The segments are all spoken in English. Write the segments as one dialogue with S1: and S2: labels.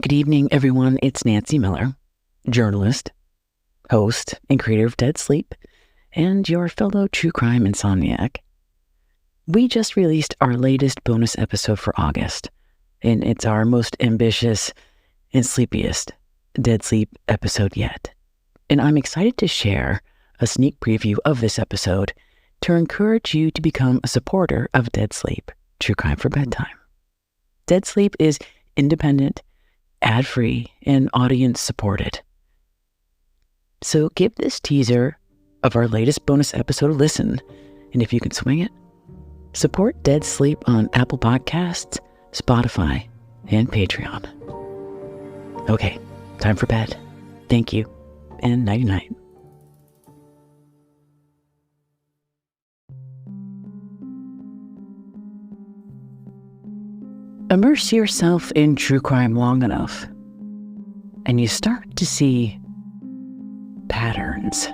S1: Good evening, everyone. It's Nancy Miller, journalist, host, and creator of Dead Sleep, and your fellow true crime insomniac. We just released our latest bonus episode for August, and it's our most ambitious and sleepiest Dead Sleep episode yet. And I'm excited to share a sneak preview of this episode to encourage you to become a supporter of Dead Sleep, True Crime for Bedtime. Dead Sleep is independent, ad-free, and audience-supported. So give this teaser of our latest bonus episode a listen, and if you can swing it, support Dead Sleep on Apple Podcasts, Spotify, and Patreon. Okay, time for bed. Thank you, and nighty-night. Immerse yourself in true crime long enough, and you start to see patterns.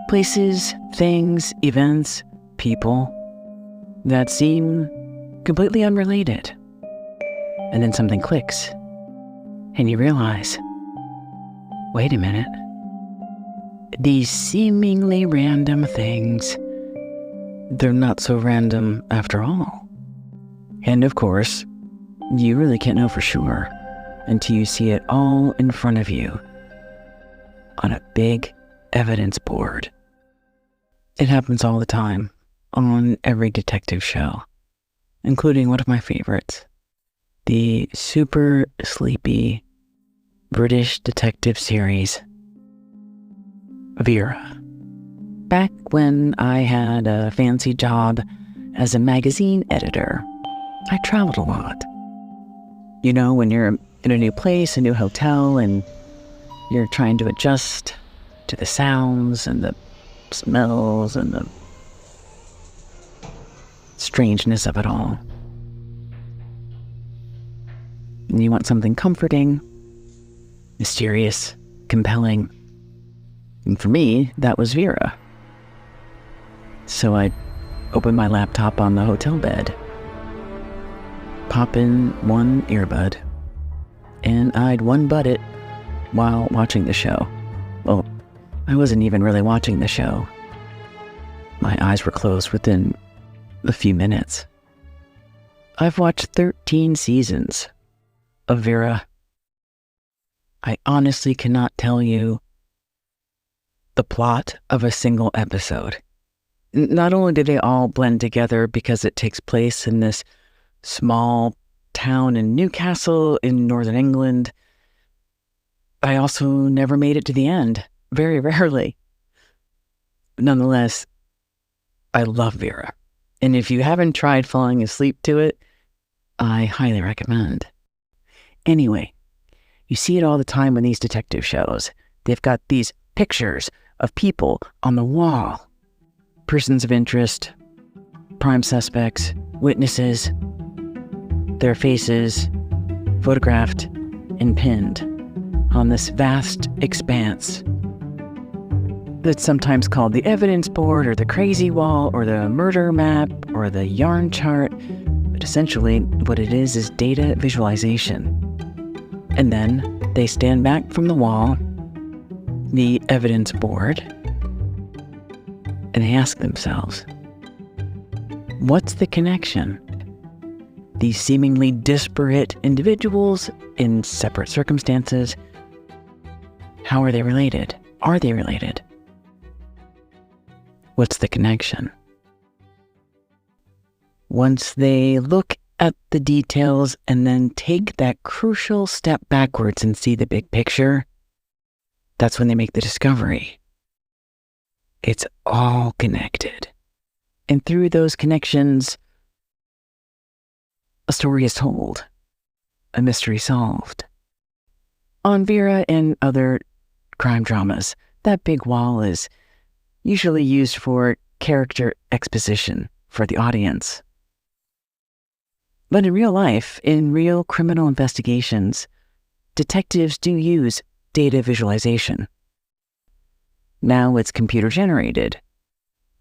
S1: Places, things, events, people that seem completely unrelated. And then something clicks, and you realize, wait a minute, these seemingly random things, they're not so random after all. And of course, you really can't know for sure until you see it all in front of you on a big evidence board. It happens all the time on every detective show, including one of my favorites, the super sleepy British detective series, Vera. Back when I had a fancy job as a magazine editor, I traveled a lot. You know, when you're in a new place, a new hotel, and you're trying to adjust to the sounds and the smells and the strangeness of it all. And you want something comforting, mysterious, compelling. And for me, that was Vera. So I opened my laptop on the hotel bed, pop in one earbud, and I'd one-butt it while watching the show. Well, I wasn't even really watching the show. My eyes were closed within a few minutes. I've watched 13 seasons of Vera. I honestly cannot tell you the plot of a single episode. Not only do they all blend together because it takes place in this small town in Newcastle in northern England, I also never made it to the end, very rarely. Nonetheless, I love Vera, and if you haven't tried falling asleep to it, I highly recommend. Anyway, you see it all the time in these detective shows. They've got these pictures of people on the wall, persons of interest, prime suspects, witnesses, their faces photographed and pinned on this vast expanse that's sometimes called the evidence board or the crazy wall or the murder map or the yarn chart. But essentially what it is data visualization. And then they stand back from the wall, the evidence board, and they ask themselves, what's the connection? These seemingly disparate individuals in separate circumstances, how are they related? Are they related? What's the connection? Once they look at the details and then take that crucial step backwards and see the big picture, that's when they make the discovery. It's all connected. And through those connections, a story is told, a mystery solved. On Vera and other crime dramas, that big wall is usually used for character exposition for the audience. But in real life, in real criminal investigations, detectives do use data visualization. Now it's computer generated,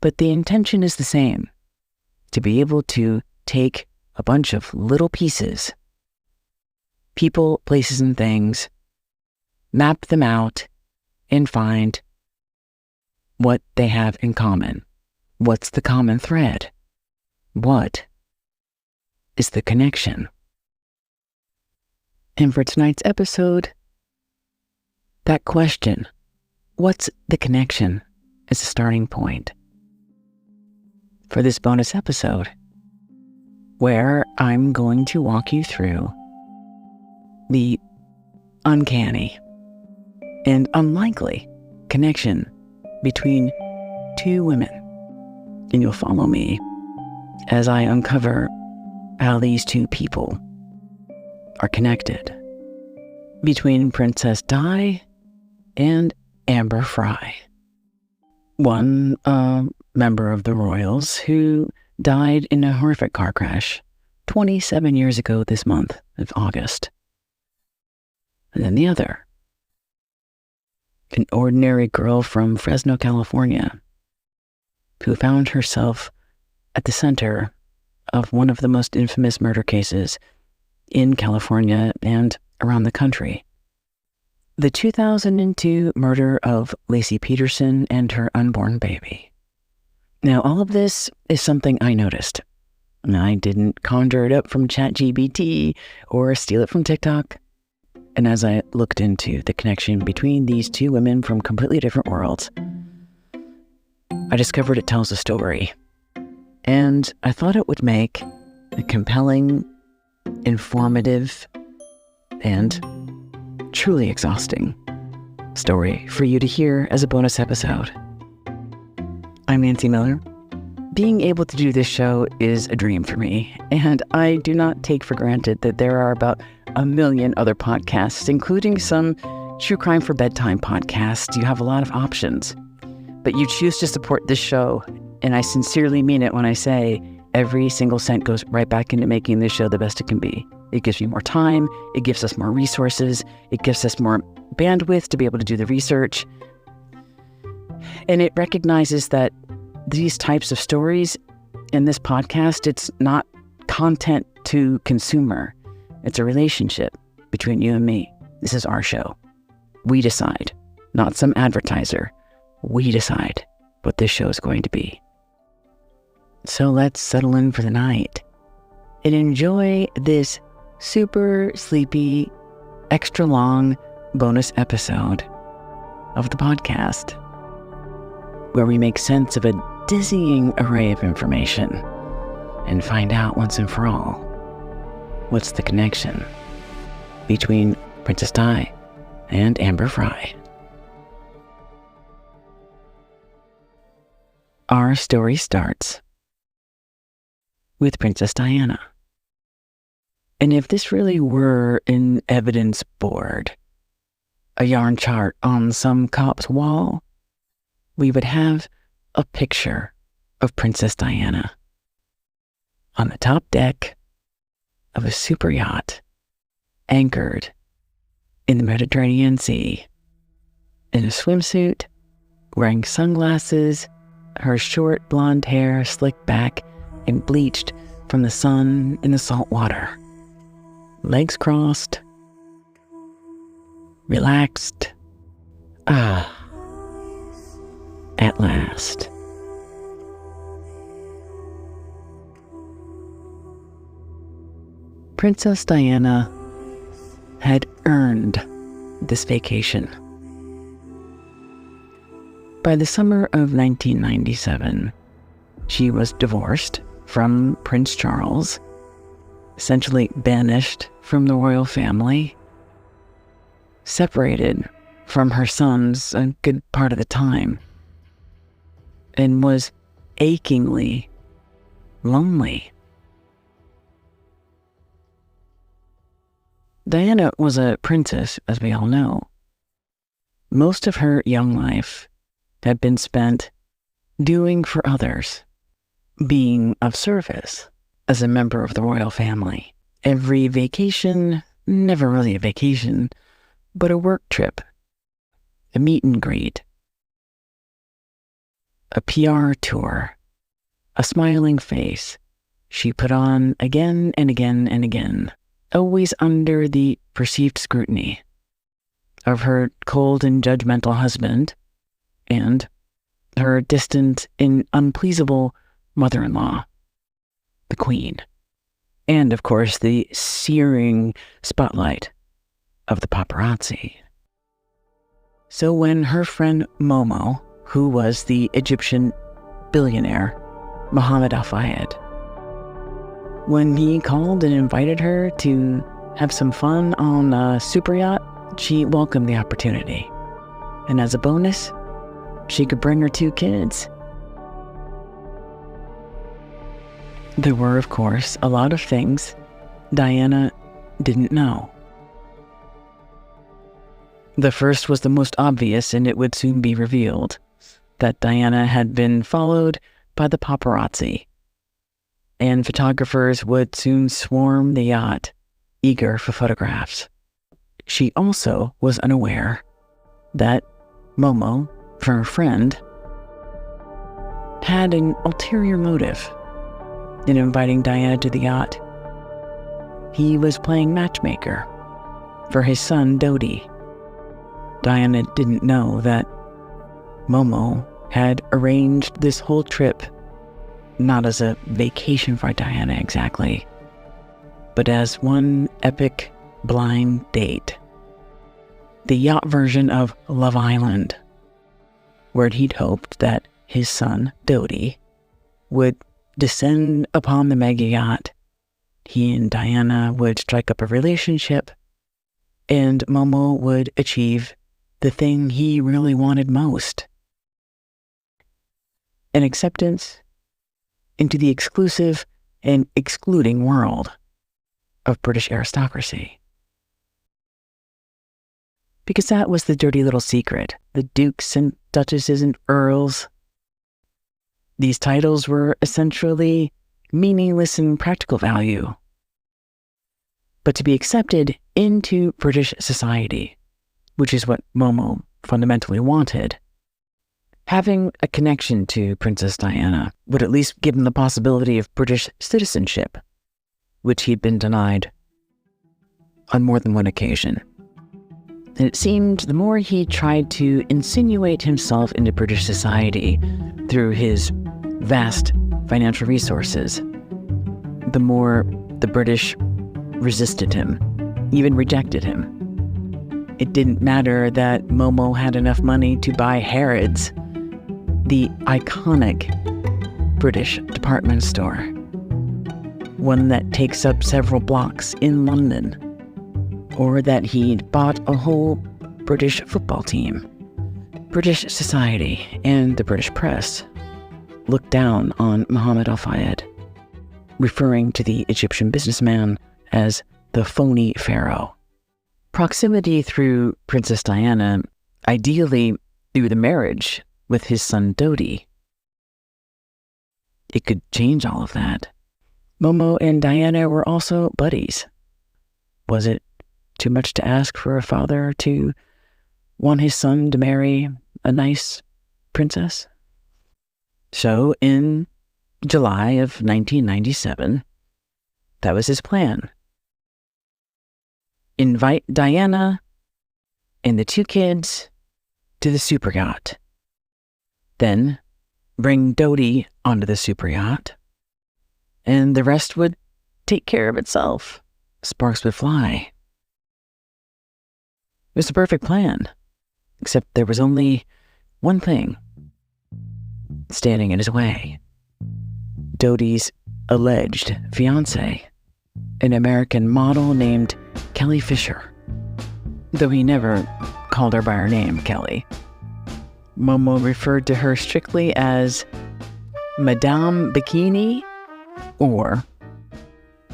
S1: but the intention is the same, to be able to take a bunch of little pieces people, places, and things, map them out, and find what they have in common. What's the common thread? What is the connection? And for tonight's episode, that question, what's the connection, is a starting point for this bonus episode, where I'm going to walk you through the uncanny and unlikely connection between two women. And you'll follow me as I uncover how these two people are connected, between Princess Di and Amber Frey. One, member of the royals who died in a horrific car crash 27 years ago this month of August. And then the other, an ordinary girl from Fresno, California, who found herself at the center of one of the most infamous murder cases in California and around the country. The 2002 murder of Lacey Peterson and her unborn baby. Now, all of this is something I noticed. And I didn't conjure it up from ChatGPT or steal it from TikTok. And as I looked into the connection between these two women from completely different worlds, I discovered it tells a story. And I thought it would make a compelling, informative, and truly exhausting story for you to hear as a bonus episode. I'm Nancy Miller. Being able to do this show is a dream for me, and I do not take for granted that there are about a million other podcasts, including some true crime for bedtime podcasts. You have a lot of options, but you choose to support this show, and I sincerely mean it when I say every single cent goes right back into making this show the best it can be. It gives me more time, it gives us more resources, it gives us more bandwidth to be able to do the research. And it recognizes that these types of stories in this podcast, it's not content to consumer. It's a relationship between you and me. This is our show. We decide, not some advertiser. We decide what this show is going to be. So let's settle in for the night and enjoy this super sleepy, extra long bonus episode of the podcast, where we make sense of a dizzying array of information and find out once and for all what's the connection between Princess Di and Amber Frey. Our story starts with Princess Diana. And if this really were an evidence board, a yarn chart on some cop's wall, we would have a picture of Princess Diana on the top deck of a super yacht anchored in the Mediterranean Sea, in a swimsuit, wearing sunglasses, her short blonde hair slicked back and bleached from the sun in the salt water. Legs crossed, relaxed. At last. Princess Diana had earned this vacation. By the summer of 1997, she was divorced from Prince Charles, essentially banished from the royal family, separated from her sons a good part of the time, and was achingly lonely. Diana was a princess, as we all know. Most of her young life had been spent doing for others, being of service as a member of the royal family. Every vacation, never really a vacation, but a work trip, a meet and greet, a PR tour, a smiling face she put on again and again and again always under the perceived scrutiny of her cold and judgmental husband and her distant and unpleasable mother-in-law, the Queen, and, of course, the searing spotlight of the paparazzi. So when her friend Momo, who was the Egyptian billionaire Mohammed Al-Fayed, when he called and invited her to have some fun on a super yacht, she welcomed the opportunity. And as a bonus, she could bring her 2 kids. There were, of course, a lot of things Diana didn't know. The first was the most obvious, and it would soon be revealed that Diana had been followed by the paparazzi, and photographers would soon swarm the yacht, eager for photographs. She also was unaware that Momo, her friend, had an ulterior motive in inviting Diana to the yacht. He was playing matchmaker for his son Dodi. Diana didn't know that Momo had arranged this whole trip not as a vacation for Diana exactly, but as one epic blind date. The yacht version of Love Island, where he'd hoped that his son, Dodi, would descend upon the mega yacht. He and Diana would strike up a relationship, and Momo would achieve the thing he really wanted most: an acceptance into the exclusive and excluding world of British aristocracy. Because that was the dirty little secret. The dukes and duchesses and earls, these titles were essentially meaningless in practical value. But to be accepted into British society, which is what Momo fundamentally wanted, having a connection to Princess Diana would at least give him the possibility of British citizenship, which he'd been denied on more than one occasion. And it seemed the more he tried to insinuate himself into British society through his vast financial resources, the more the British resisted him, even rejected him. It didn't matter that Momo had enough money to buy Harrods, the iconic British department store, one that takes up several blocks in London, or that he'd bought a whole British football team. British society and the British press looked down on Mohammed Al-Fayed, referring to the Egyptian businessman as the phony pharaoh. Proximity through Princess Diana, ideally through the marriage with his son Dodi, it could change all of that. Momo and Diana were also buddies. Was it too much to ask for a father to want his son to marry a nice princess? So in July of 1997, that was his plan. Invite Diana and the 2 kids to the super yacht. Then bring Dodi onto the super yacht, and the rest would take care of itself. Sparks would fly. It was the perfect plan, except there was only one thing standing in his way. Dodi's alleged fiancée, an American model named Kelly Fisher, though he never called her by her name, Kelly. Momo referred to her strictly as Madame Bikini, or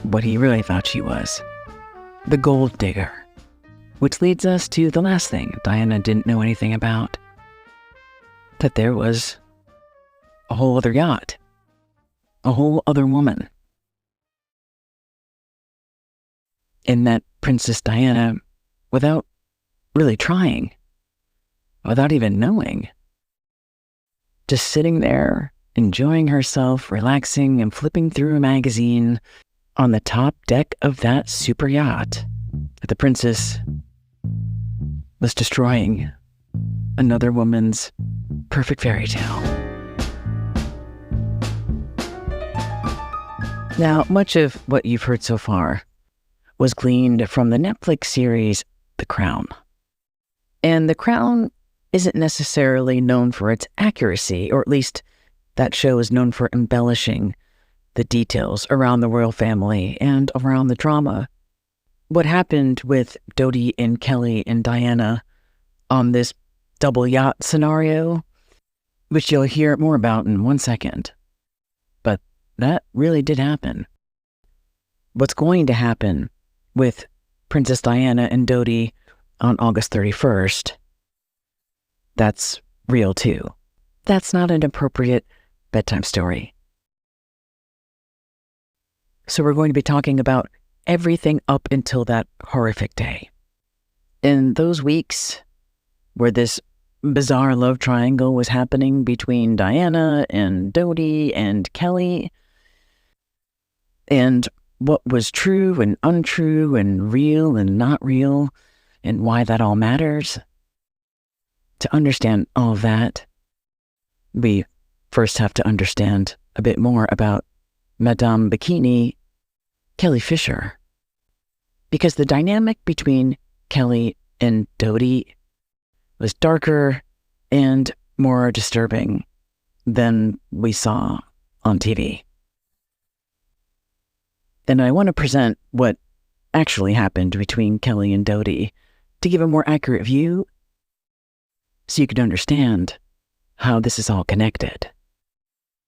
S1: what he really thought she was, the gold digger. Which leads us to the last thing Diana didn't know anything about, that there was a whole other yacht, a whole other woman. And that Princess Diana, without really trying, without even knowing, just sitting there, enjoying herself, relaxing and flipping through a magazine, on the top deck of that super yacht that the princess was destroying another woman's perfect fairy tale. Now, much of what you've heard so far was gleaned from the Netflix series The Crown. And The Crown isn't necessarily known for its accuracy, or at least that show is known for embellishing the details around the royal family and around the drama. What happened with Dodi and Kelly and Diana on this double yacht scenario, which you'll hear more about in 1 second. But that really did happen. What's going to happen with Princess Diana and Dodi on August 31st, that's real too. That's not an appropriate bedtime story. So we're going to be talking about everything up until that horrific day. In those weeks where this bizarre love triangle was happening between Diana and Dodi and Kelly, and what was true and untrue and real and not real, and why that all matters. To understand all of that, we first have to understand a bit more about Madame Bikini, Kelly Fisher. Because the dynamic between Kelly and Dodi was darker and more disturbing than we saw on TV. And I want to present what actually happened between Kelly and Dodi to give a more accurate view so you could understand how this is all connected.